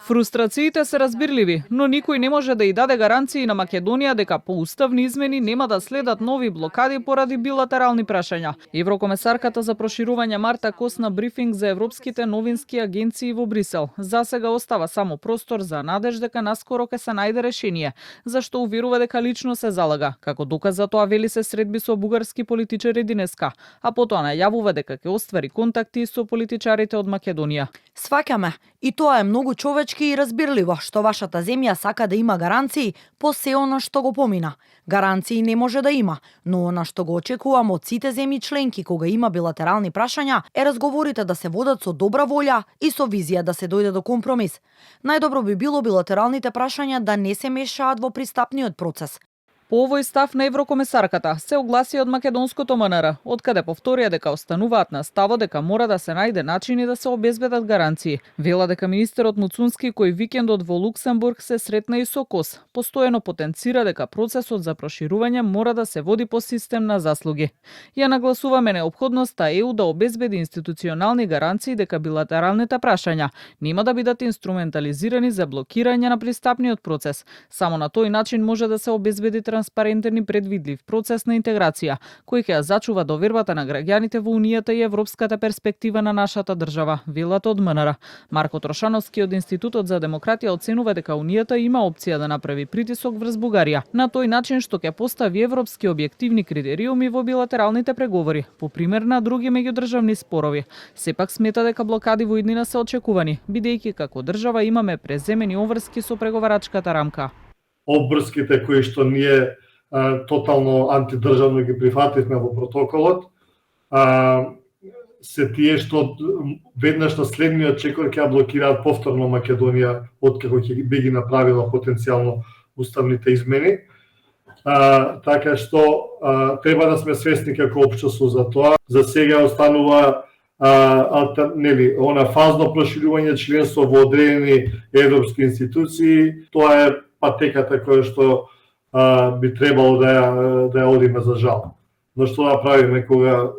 Фрустрациите се разбирливи, но никој не може да и даде гаранции на Македонија дека по уставни измени нема да следат нови блокади поради билатерални прашања. Еврокомесарката за проширување Марта Кос на брифинг за европските новински агенции во Брисел засега остава само простор за надеж дека наскоро ќе се најде решение, зашто уверува дека лично се залага. Како доказ за тоа вели се средби со бугарски политичари денеска, а потоа најавува дека ќе оствари контакти со политичарите од Македонија. Сваќаме, и тоа е многу човечки и разбирливо што вашата земја сака да има гаранции по се она што го помина. Гаранции не може да има, но она што го очекувам од сите земји членки кога има билатерални прашања е разговорите да се водат со добра волја и со визија да се дојде до компромис. Најдобро би било билатералните прашања да не се мешаат во пристапниот процес. По овој став на еврокомесарката се огласи од македонското МНР, откаде повторија дека остануваат на ставот дека мора да се најде начини да се обезбедат гаранции. Вела дека министерот Муцунски кој викендот во Луксембург се сретна и со Кос, постојано потенцира дека процесот за проширување мора да се води по систем на заслуги. Ја нагласуваме неопходноста ЕУ да обезбеди институционални гаранции дека билатералните прашања нема да бидат инструментализирани за блокирање на пристапниот процес. Само на тој начин може да се обезбеди транспарентен и предвидлив процес на интеграција, кој ќе ја зачува довербата на граѓаните во Унијата и европската перспектива на нашата држава, велат од МНР. Марко Трошановски од Институтот за демократија оценува дека Унијата има опција да направи притисок врз Бугарија, на тој начин што ќе постави европски објективни критериуми во билатералните преговори, по пример на други меѓудржавни спорови. Сепак смета дека блокади во иднина се очекувани, бидејќи како држава имаме преземени обврски со преговарачката рамка. Обврските кои што ние тотално антидржавно ги прифативме во протоколот, се тие што веднаш на следниот чекор ќе блокираат повторно Македонија откако ќе би ги направила потенцијално уставните измени. Така што треба да сме свесни како општество за тоа. За сега останува она фазно проширување членство во одредени европски институции. Тоа е патеката која што би требало да ја одиме за жал. Но што да правиме кога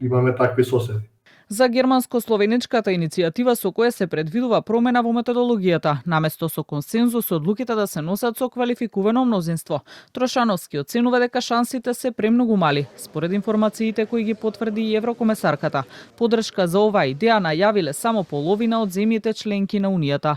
имаме такви соседи? За германско-словеничката иницијатива со која се предвидува промена во методологијата, наместо со консензус одлуките да се носат со квалификувано мнозинство. Трошановски оценува дека шансите се премногу мали. Според информациите кои ги потврди и еврокомесарката, поддршка за оваа идеја најавиле само половина од земјите членки на Унијата.